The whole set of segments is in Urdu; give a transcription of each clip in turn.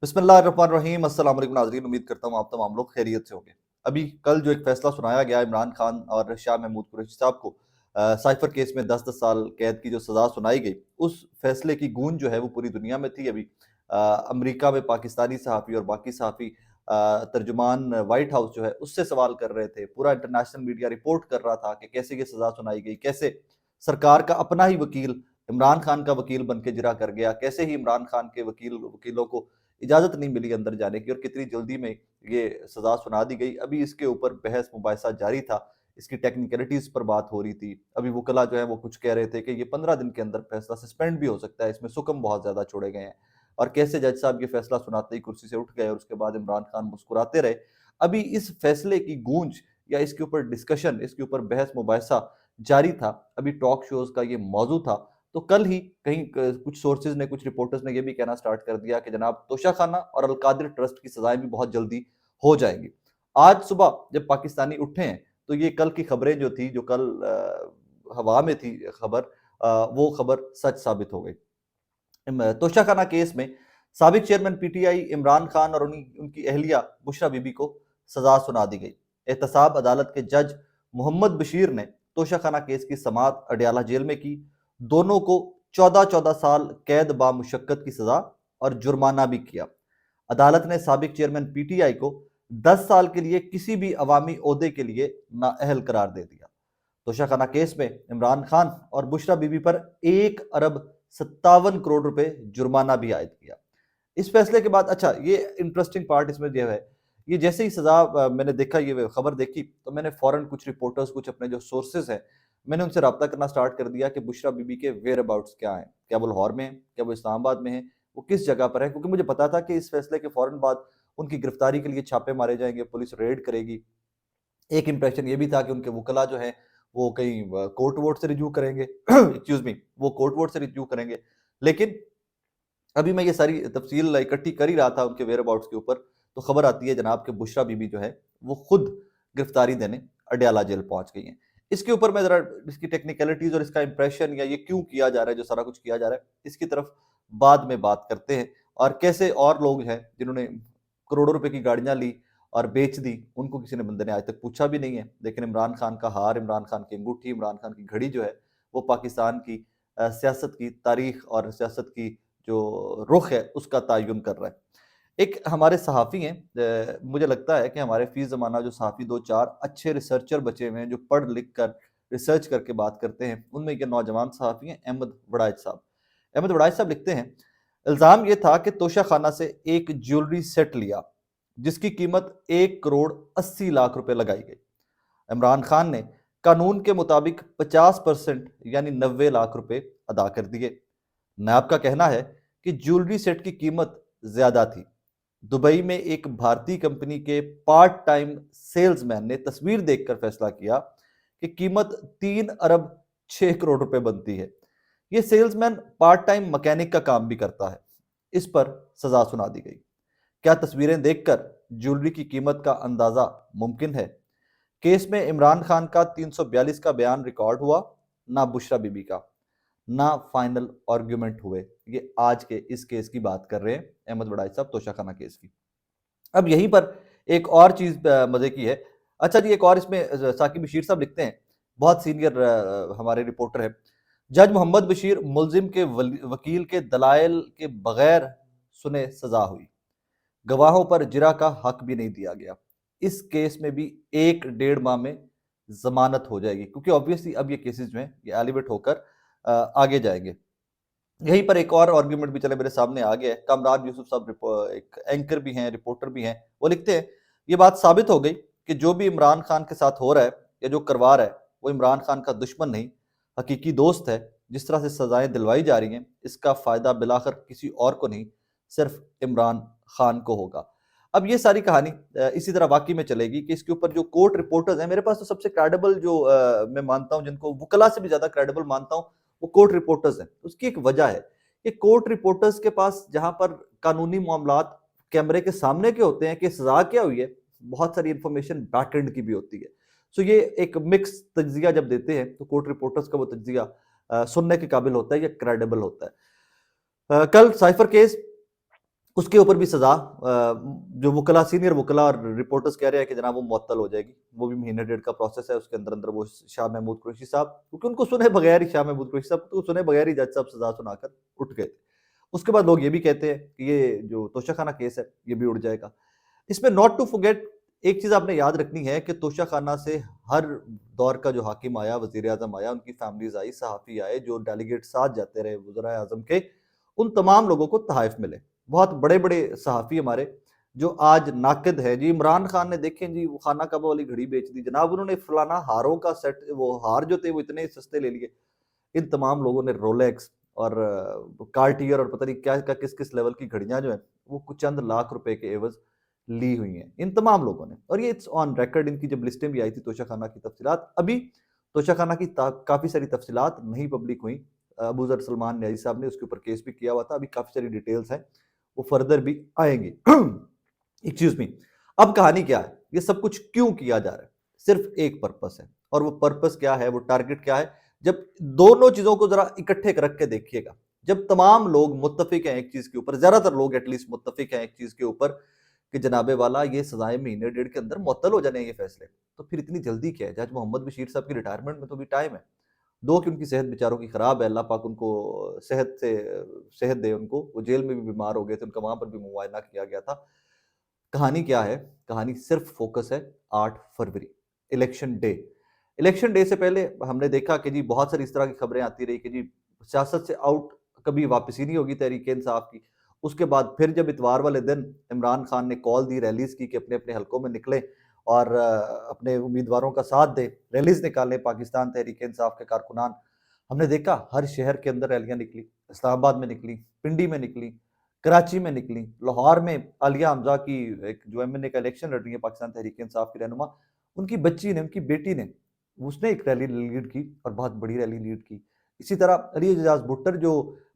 بسم اللہ الرحمن الرحیم۔ السلام علیکم ناظرین، امید کرتا ہوں آپ تمام لوگ خیریت سے ہوں گے۔ ابھی کل جو ایک فیصلہ سنایا گیا عمران خان اور شاہ محمود قریشی صاحب کو سائفر کیس میں 10 سال قید کی جو سزا سنائی گئی، اس فیصلے کی گونج جو ہے وہ پوری دنیا میں تھی۔ ابھی امریکہ میں پاکستانی صحافی اور باقی صحافی ترجمان وائٹ ہاؤس جو ہے اس سے سوال کر رہے تھے، پورا انٹرنیشنل میڈیا رپورٹ کر رہا تھا کہ کیسے یہ سزا سنائی گئی، کیسے سرکار کا اپنا ہی وکیل عمران خان کا وکیل بن کے جرا کر گیا، کیسے ہی عمران خان کے وکیلوں کو اجازت نہیں ملی اندر جانے کی، اور کتنی جلدی میں یہ سزا سنا دی گئی۔ ابھی اس کے اوپر بحث مباحثہ جاری تھا، اس کی ٹیکنیکلٹیز پر بات ہو رہی تھی۔ ابھی وکلا جو ہیں وہ کچھ کہہ رہے تھے کہ یہ 15 دن کے اندر فیصلہ سسپینڈ بھی ہو سکتا ہے، اس میں سکم بہت زیادہ چھوڑے گئے ہیں، اور کیسے جج صاحب یہ فیصلہ سناتے ہی کرسی سے اٹھ گئے اور اس کے بعد عمران خان مسکراتے رہے۔ ابھی اس فیصلے کی گونج یا اس کے اوپر ڈسکشن، اس کے اوپر بحث مباحثہ جاری تھا۔ ابھی ٹاک شوز کا یہ موضوع تھا، تو کل ہی کہیں کچھ سورسز نے، کچھ رپورٹرز نے یہ بھی کہنا سٹارٹ کر دیا کہ جناب توشہ خانہ اور القادر ٹرسٹ کی سزائیں بھی بہت جلدی ہو جائیں گی۔ آج صبح جب پاکستانی اٹھے ہیں تو یہ کل کی خبریں جو تھی، جو کل ہوا میں تھی خبر، وہ خبر سچ ثابت ہو گئی۔ توشہ خانہ کیس میں سابق chairman P T I Imran Khan اور ان کی اہلیہ بشرا بی بی کو سزا سنا دی گئی۔ احتساب عدالت کے جج محمد بشیر نے توشہ خانہ کیس کی سماعت اڈیالہ جیل میں کی۔ دونوں کو 14 سال قید با مشقت کی سزا اور جرمانہ بھی کیا۔ عدالت نے سابق چیئرمین پی ٹی آئی کو 10 سال کے لیے کسی بھی عوامی عہدے کے لیے نااہل قرار دے دیا۔ توشہ خانہ کیس میں عمران خان اور بشرا بی بی پر 1 ارب 57 کروڑ روپے جرمانہ بھی عائد کیا۔ اس فیصلے کے بعد اچھا، یہ انٹرسٹنگ پارٹ اس میں یہ ہے، یہ جیسے ہی سزا میں نے دیکھا، یہ خبر دیکھی، تو میں نے فوراً کچھ رپورٹرز، کچھ اپنے جو سورسز ہیں، میں نے ان سے رابطہ کرنا سٹارٹ کر دیا کہ بشرا بی بی کے ویئر اباؤٹس کیا ہیں، کیا وہ لاہور میں ہیں، کیا وہ اسلام آباد میں ہیں، وہ کس جگہ پر ہیں، کیونکہ مجھے پتا تھا کہ اس فیصلے کے فوراً بعد ان کی گرفتاری کے لیے چھاپے مارے جائیں گے، پولیس ریڈ کرے گی۔ ایک امپریشن یہ بھی تھا کہ ان کے وکلا جو ہیں وہ کہیں کورٹ ووٹ سے رجوع کریں گے ایکسکیوز می، وہ کورٹ ووٹ سے رجوع کریں گے، لیکن ابھی میں یہ ساری تفصیل اکٹھی کر ہی رہا تھا ان کے ویئر اباؤٹس کے اوپر، تو خبر آتی ہے جناب کہ بشرا بی بی جو ہے وہ خود گرفتاری دینے اڈیالہ جیل پہنچ گئی ہیں۔ اس کے اوپر میں ذرا اس کی ٹیکنیکلٹیز اور اس کا امپریشن، یا یہ کیوں کیا جا رہا ہے جو سارا کچھ کیا جا رہا ہے، اس کی طرف بعد میں بات کرتے ہیں، اور کیسے اور لوگ ہیں جنہوں نے کروڑوں روپے کی گاڑیاں لی اور بیچ دی، ان کو کسی نے بندے نے آج تک پوچھا بھی نہیں ہے، لیکن عمران خان کا ہار، عمران خان کی انگوٹھی، عمران خان کی گھڑی جو ہے وہ پاکستان کی سیاست کی تاریخ اور سیاست کی جو رخ ہے اس کا تعین کر رہا ہے۔ ایک ہمارے صحافی ہیں، مجھے لگتا ہے کہ ہمارے فی زمانہ جو صحافی دو چار اچھے ریسرچر بچے ہوئے ہیں، جو پڑھ لکھ کر ریسرچ کر کے بات کرتے ہیں، ان میں یہ نوجوان صحافی ہیں احمد وڑائچ صاحب۔ احمد وڑائچ صاحب لکھتے ہیں، الزام یہ تھا کہ توشہ خانہ سے ایک جیولری سیٹ لیا جس کی قیمت 1 کروڑ 80 لاکھ روپے لگائی گئی۔ عمران خان نے قانون کے مطابق 50% یعنی 90 لاکھ روپے ادا کر دیے۔ نیب کا کہنا ہے کہ جیولری سیٹ کی قیمت زیادہ تھی۔ دبئی میں ایک بھارتی کمپنی کے پارٹ ٹائم سیلز مین نے تصویر دیکھ کر فیصلہ کیا کہ قیمت 3 ارب 6 کروڑ روپے بنتی ہے۔ یہ sales main part time mechanic کا کام بھی کرتا ہے۔ اس پر سزا سنا دی گئی۔ کیا تصویریں دیکھ کر جیولری کی قیمت کا اندازہ ممکن ہے؟ کیس میں عمران خان کا 342 کا بیان ریکارڈ ہوا، نہ بشرا بی بی کا، نہ فائنل آرگیومنٹ ہوئے۔ یہ آج کے اس کیس کی بات کر رہے ہیں احمد وڑائچ صاحب، توشہ خانہ کیس کی۔ اب یہیں پر ایک اور چیز مزے کی ہے۔ اچھا جی، ایک اور اس میں ثاقب بشیر صاحب لکھتے ہیں، بہت سینئر ہمارے رپورٹر ہیں، جج محمد بشیر ملزم کے وکیل کے دلائل کے بغیر سنے سزا ہوئی، گواہوں پر جرا کا حق بھی نہیں دیا گیا۔ اس کیس میں بھی 1 ڈیڑھ ماہ میں ضمانت ہو جائے گی، کیونکہ آبویسلی اب یہ کیسز جو ہیں یہ ایلیویٹ ہو کر آگے جائیں گے۔ یہیں پر ایک اور آرگیومنٹ بھی چلے میرے سامنے آ گیا ہے۔ کامران یوسف صاحب ایک اینکر بھی ہیں، رپورٹر بھی ہیں، وہ لکھتے ہیں، یہ بات ثابت ہو گئی کہ جو بھی عمران خان کے ساتھ ہو رہا ہے یا جو کروا رہا ہے وہ عمران خان کا دشمن نہیں، حقیقی دوست ہے۔ جس طرح سے سزائیں دلوائی جا رہی ہیں، اس کا فائدہ بالآخر کسی اور کو نہیں، صرف عمران خان کو ہوگا۔ اب یہ ساری کہانی اسی طرح واقعی میں چلے گی کہ اس کے اوپر جو کورٹ رپورٹرز ہیں، میرے پاس تو سب سے کریڈیبل جو میں مانتا ہوں، جن کو وکلا سے بھی زیادہ کریڈیبل مانتا ہوں، وہ کورٹ رپورٹرز ہیں۔ اس کی ایک وجہ ہے کہ کورٹ رپورٹرز کے پاس جہاں پر قانونی معاملات کیمرے کے سامنے کے ہوتے ہیں کہ سزا کیا ہوئی ہے، بہت ساری انفارمیشن بیک اینڈ کی بھی ہوتی ہے۔ سو یہ ایک مکس تجزیہ جب دیتے ہیں تو کورٹ رپورٹرز کا وہ تجزیہ سننے کے قابل ہوتا ہے یا کریڈیبل ہوتا ہے۔ کل سائفر کیس اس کے اوپر بھی سزا جو وکلا سینئر وکلا اور رپورٹرز کہہ رہے ہیں کہ جناب وہ معطل ہو جائے گی، وہ بھی مہینے ڈیڑھ کا پروسیس ہے، اس کے اندر وہ شاہ محمود قریشی صاحب، کیونکہ ان کو سنے بغیر ہی شاہ محمود قریشی صاحب کو سنے بغیر ہی جج صاحب سزا سنا کر اٹھ گئے تھے۔ اس کے بعد لوگ یہ بھی کہتے ہیں کہ یہ جو توشہ خانہ کیس ہے یہ بھی اڑ جائے گا۔ اس میں ناٹ ٹو forget ایک چیز آپ نے یاد رکھنی ہے کہ توشہ خانہ سے ہر دور کا جو حاکم آیا، وزیر اعظم آیا، ان کی فیملیز آئی، صحافی آئے، جو ڈیلیگیٹ ساتھ جاتے رہے وزرائے اعظم کے، ان تمام لوگوں کو تحائف ملے۔ بہت بڑے بڑے صحافی ہمارے جو آج ناقد ہیں، جی عمران خان نے دیکھیں جی وہ خانہ کعبہ والی گھڑی بیچ دی، جناب انہوں نے فلانا ہاروں کا سیٹ، وہ ہار جو تھے وہ اتنے سستے لے لیے۔ ان تمام لوگوں نے رولیکس اور کارٹیئر اور پتہ نہیں کیا کس کس لیول کی گھڑیاں جو ہیں وہ کچھ چند لاکھ روپے کے عوض لی ہوئی ہیں ان تمام لوگوں نے، اور یہ اٹس آن ریکارڈ۔ ان کی جب لسٹیں بھی آئی تھی توشہ خانہ کی تفصیلات، ابھی توشہ خانہ کی کافی ساری تفصیلات نہیں پبلک ہوئیں۔ ابو ذر سلمان نیازی صاحب نے اس کے اوپر کیس بھی کیا ہوا تھا، ابھی کافی ساری ڈیٹیلز ہیں وہ فردر بھی آئیں گی۔ Excuse me. اب کہانی کیا ہے، یہ سب کچھ کیوں کیا جا رہا ہے؟ صرف ایک پرپس ہے، اور وہ پرپس کیا ہے، وہ ٹارگٹ کیا ہے؟ جب دونوں چیزوں کو ذرا اکٹھے رکھ کے دیکھیے گا، جب تمام لوگ متفق ہیں ایک چیز کے اوپر، زیادہ تر لوگ ایٹ لیسٹ متفق ہیں ایک چیز کے اوپر کہ جناب والا یہ سزائیں مہینے ڈیڑھ کے اندر معطل ہو جانے ہیں یہ فیصلے، تو پھر اتنی جلدی کیا ہے؟ جج محمد بشیر صاحب کی ریٹائرمنٹ میں تو بھی ٹائم ہے، دو کہ ان کی صحت بیچاروں کی خراب ہے، اللہ پاک ان کو صحت دے ان کو، وہ جیل میں بھی بیمار ہو گئے تھے، ان کا وہاں پر بھی معائنہ کیا گیا تھا۔ کہانی کیا ہے؟ کہانی صرف فوکس ہے 8 فروری الیکشن ڈے۔ الیکشن ڈے سے پہلے ہم نے دیکھا کہ جی بہت ساری اس طرح کی خبریں آتی رہی کہ جی سیاست سے آؤٹ کبھی واپسی نہیں ہوگی تحریک انصاف کی۔ اس کے بعد پھر جب اتوار والے دن عمران خان نے کال دی، ریلیز کی کہ اپنے اپنے حلقوں میں نکلیں اور اپنے امیدواروں کا ساتھ دیں، ریلیز نکالیں پاکستان تحریک انصاف کے کارکنان، ہم نے دیکھا ہر شہر کے اندر ریلیاں نکلی، اسلام آباد میں نکلی، پنڈی میں نکلی، کراچی میں نکلی، لاہور میں عالیہ حمزہ کی ایک جو ایم این اے کا الیکشن لڑ رہی ہے پاکستان تحریک انصاف کی رہنما، ان کی بچی نے، ان کی بیٹی نے، اس نے ایک ریلی لیڈ کی اور بہت بڑی ریلی لیڈ کی۔ اسی طرح علی اعجاز بھٹر جو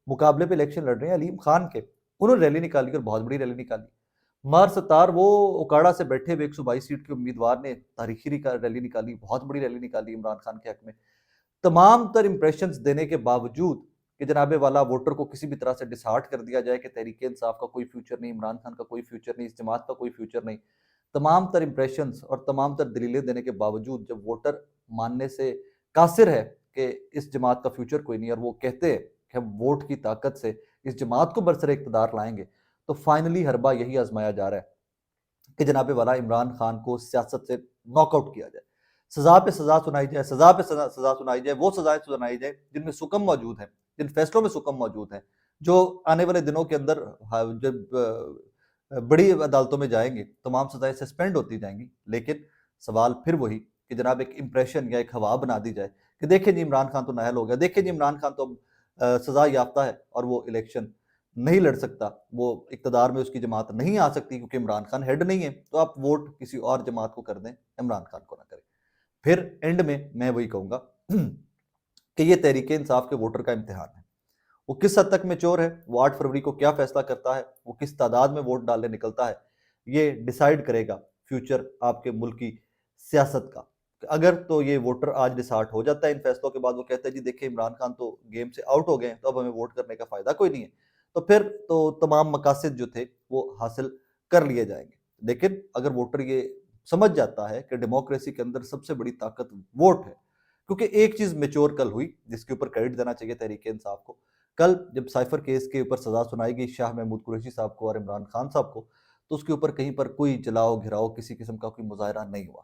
مقابلے پہ الیکشن لڑ رہے ہیں علیم خان کے، انہوں نے ریلی نکالی اور بہت بڑی ریلی نکالی۔ مار ستار وہ اکاڑا سے بیٹھے ہوئے 122 سیٹ کے امیدوار نے تاریخی ریلی نکالی، بہت بڑی ریلی نکالی عمران خان کے حق میں۔ تمام تر امپریشنز دینے کے باوجود کہ جناب والا ووٹر کو کسی بھی طرح سے ڈسہارٹ کر دیا جائے کہ تحریک انصاف کا کوئی فیوچر نہیں، عمران خان کا کوئی فیوچر نہیں، اس جماعت کا کوئی فیوچر نہیں، تمام تر امپریشنز اور تمام تر دلیلیں دینے کے باوجود جب ووٹر ماننے سے قاصر ہے کہ اس جماعت کا فیوچر کوئی نہیں، اور وہ کہتے ہیں کہ ہم ووٹ کی طاقت سے اس جماعت کو برسر اقتدار لائیں گے، تو فائنلی حربہ یہی آزمایا جا رہا ہے کہ جناب والا عمران خان کو سیاست سے ناک آؤٹ کیا جائے، سزا پہ سزا سنائی جائے، سزا پہ سزا سنائی جائے، وہ سزائیں سنائی جائے جن میں سکم موجود ہیں، جن فیصلوں میں سکم موجود ہیں، جو آنے والے دنوں کے اندر جب بڑی عدالتوں میں جائیں گے تمام سزائیں سسپینڈ ہوتی جائیں گی۔ لیکن سوال پھر وہی کہ جناب ایک امپریشن یا ایک ہوا بنا دی جائے کہ دیکھیں جی عمران خان تو نااہل ہو گیا، دیکھیں جی عمران خان تو سزا یافتہ ہے اور وہ الیکشن نہیں لڑ سکتا، وہ اقتدار میں اس کی جماعت نہیں آ سکتی کیونکہ عمران خان ہیڈ نہیں ہے، تو آپ ووٹ کسی اور جماعت کو کر دیں، عمران خان کو نہ کریں۔ پھر اینڈ میں وہی کہوں گا کہ یہ تحریک انصاف کے ووٹر کا امتحان ہے، وہ کس حد تک میچور ہے، وہ 8 فروری کو کیا فیصلہ کرتا ہے، وہ کس تعداد میں ووٹ ڈالنے نکلتا ہے، یہ ڈیسائیڈ کرے گا فیوچر آپ کے ملک کی سیاست کا۔ اگر تو یہ ووٹر آج ڈسہارٹ ہو جاتا ہے ان فیصلوں کے بعد، وہ کہتا ہے جی دیکھیں عمران خان تو گیم سے آؤٹ ہو گئے ہیں، تو اب ہمیں ووٹ کرنے کا فائدہ کوئی نہیں ہے، تو پھر تو تمام مقاصد جو تھے وہ حاصل کر لیے جائیں گے۔ لیکن اگر ووٹر یہ سمجھ جاتا ہے کہ ڈیموکریسی کے اندر سب سے بڑی طاقت ووٹ ہے، کیونکہ ایک چیز میچور کل ہوئی جس کے اوپر کریڈٹ دینا چاہیے تحریک انصاف کو، کل جب سائفر کیس کے اوپر سزا سنائی گئی شاہ محمود قریشی صاحب کو اور عمران خان صاحب کو، تو اس کے اوپر کہیں پر کوئی جلاؤ گھراؤ کسی قسم کا کوئی مظاہرہ نہیں ہوا۔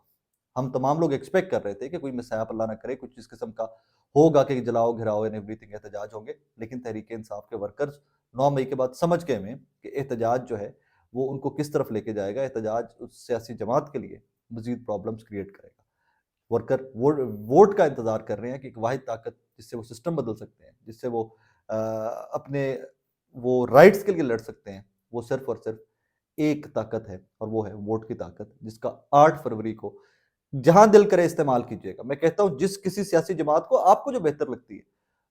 ہم تمام لوگ ایکسپیکٹ کر رہے تھے کہ کوئی مسیحا اللہ نہ کرے کچھ اس قسم کا ہوگا کہ جلاؤ گھراؤ احتجاج ہوں گے، لیکن تحریک انصاف کے ورکرز 9 مئی کے بعد سمجھ گئے ہیں کہ احتجاج جو ہے وہ ان کو کس طرف لے کے جائے گا، احتجاج اس سیاسی جماعت کے لیے مزید پرابلمز کریٹ کرے گا۔ ورکر ووٹ کا انتظار کر رہے ہیں کہ ایک واحد طاقت جس سے وہ سسٹم بدل سکتے ہیں، جس سے وہ اپنے وہ رائٹس کے لیے لڑ سکتے ہیں، وہ صرف اور صرف ایک طاقت ہے، اور وہ ہے ووٹ کی طاقت، جس کا 8 فروری کو جہاں دل کرے استعمال کیجیے گا۔ میں کہتا ہوں جس کسی سیاسی جماعت کو آپ کو جو بہتر لگتی ہے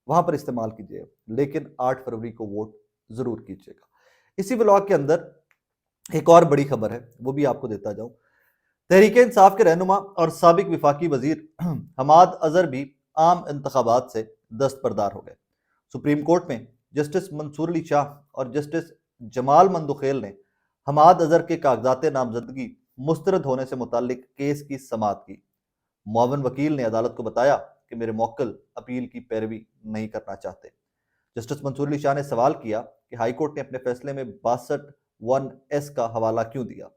وہاں پر استعمال کیجیے گا، لیکن 8 فروری کو ووٹ ضرور کیجیے گا۔ اسی ولاگ کے اندر ایک اور بڑی خبر ہے، وہ بھی آپ کو دیتا جاؤں۔ تحریک انصاف کے رہنما اور سابق وفاقی وزیر حماد اظہر بھی عام انتخابات سے دستبردار ہو گئے۔ سپریم کورٹ میں جسٹس منصور علی شاہ اور جسٹس جمال مندوخیل نے حماد اظہر کے کاغذات نامزدگی مسترد ہونے سے متعلق کیس کی سماعت کی۔ معاون وکیل نے عدالت کو بتایا کہ میرے موکل اپیل کی پیروی نہیں کرنا چاہتے۔ جسٹس منصور علی شاہ نے سوال کیا کہ ہائی کورٹ نے اپنے فیصلے میں 62(1)(s کا حوالہ کیوں دیا؟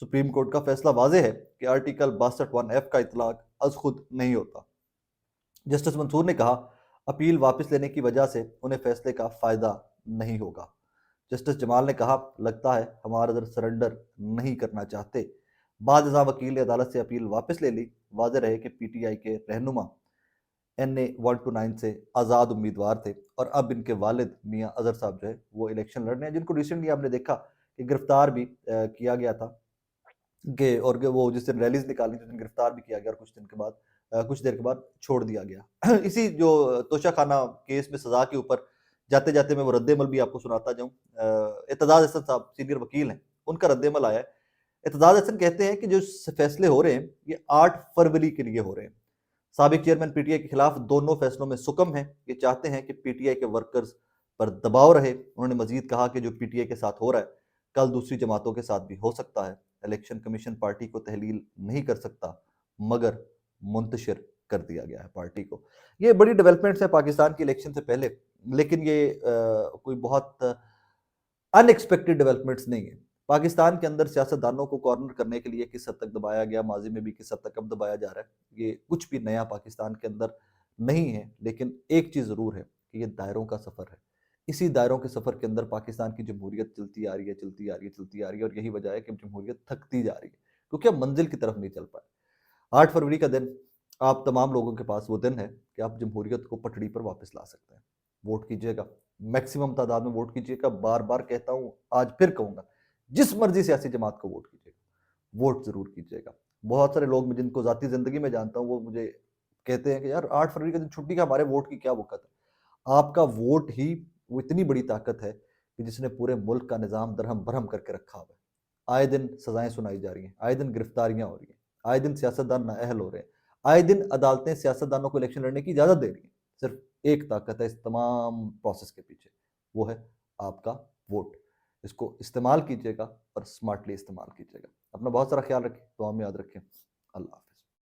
سپریم کورٹ کا فیصلہ واضح ہے کہ آرٹیکل 62(1)(f) کا اطلاق از خود نہیں ہوتا۔ جسٹس منصور نے کہا اپیل واپس لینے کی وجہ سے انہیں فیصلے کا فائدہ نہیں ہوگا۔ جسٹس جمال نے کہا لگتا ہے ہمارا در سرنڈر نہیں کرنا چاہتے۔ بعد ازاں وکیل نے عدالت سے اپیل واپس لے لی۔ واضح رہے کہ پی ٹی آئی کے رہنما NA 129 سے آزاد امیدوار تھے اور اب ان کے والد میاں اظہر صاحب جو ہے وہ الیکشن لڑ رہے ہیں، جن کو ریسنٹلی آپ نے دیکھا کہ گرفتار بھی کیا گیا تھا کہ اور وہ جس دن ریلیز نکالی تھی اس دن گرفتار بھی کیا گیا اور کچھ دیر کے بعد چھوڑ دیا گیا۔ اسی جو توشہ خانہ کیس میں سزا کے اوپر جاتے جاتے میں وہ رد عمل بھی آپ کو سناتا جاؤں۔ اعتزاز احسن صاحب سینئر وکیل ہیں، ان کا رد عمل آیا ہے۔ اعتزاز احسن کہتے ہیں کہ جو فیصلے ہو رہے ہیں یہ 8 فروری کے لیے ہو رہے ہیں۔ سابق چیئرمین پی ٹی آئی کے خلاف دونوں فیصلوں میں سکم ہے، یہ چاہتے ہیں کہ پی ٹی آئی کے ورکرز پر دباؤ رہے۔ انہوں نے مزید کہا کہ جو پی ٹی آئی کے ساتھ ہو رہا ہے کل دوسری جماعتوں کے ساتھ بھی ہو سکتا ہے۔ الیکشن کمیشن پارٹی کو تحلیل نہیں کر سکتا مگر منتشر کر دیا گیا ہے پارٹی کو۔ یہ بڑی ڈیولپمنٹس ہے پاکستان کی الیکشن سے پہلے، لیکن یہ کوئی بہت ان ایکسپیکٹڈ ڈیولپمنٹس نہیں ہے۔ پاکستان کے اندر سیاستدانوں کو کارنر کرنے کے لیے کس حد تک دبایا گیا، ماضی میں بھی کس حد تک اب دبایا جا رہا ہے، یہ کچھ بھی نیا پاکستان کے اندر نہیں ہے۔ لیکن ایک چیز ضرور ہے کہ یہ دائروں کا سفر ہے۔ اسی دائروں کے سفر کے اندر پاکستان کی جمہوریت چلتی آ رہی ہے اور یہی وجہ ہے کہ جمہوریت تھکتی جا رہی ہے کیونکہ اب منزل کی طرف نہیں چل پائے۔ 8 فروری کا دن آپ تمام لوگوں کے پاس وہ دن ہے کہ آپ جمہوریت کو پٹڑی پر واپس لا سکتے ہیں۔ ووٹ کیجئے گا، میکسیمم تعداد میں ووٹ کیجئے گا۔ بار بار کہتا ہوں، آج پھر کہوں گا، جس مرضی سیاسی جماعت کو ووٹ کیجئے گا، ووٹ ضرور کیجئے گا۔ بہت سارے لوگ جن کو ذاتی زندگی میں جانتا ہوں وہ مجھے کہتے ہیں کہ یار 8 فروری کا دن چھٹی کا، ہمارے ووٹ کی کیا وقت ہے؟ آپ کا ووٹ ہی وہ اتنی بڑی طاقت ہے کہ جس نے پورے ملک کا نظام درہم برہم کر کے رکھا ہوا ہے۔ آئے دن سزائیں سنائی جا رہی ہیں، آئے دن گرفتاریاں ہو رہی ہیں، آئے دن سیاستدان نااہل ہو رہے ہیں، آئے دن عدالتیں سیاستدانوں کو الیکشن لڑنے کی اجازت دے رہی ہیں۔ صرف ایک طاقت ہے اس تمام پروسیس کے پیچھے، وہ ہے آپ کا ووٹ۔ اس کو استعمال کیجیے گا اور سمارٹلی استعمال کیجیے گا۔ اپنا بہت سارا خیال رکھیں، دعا میں یاد رکھیں۔ اللہ حافظ۔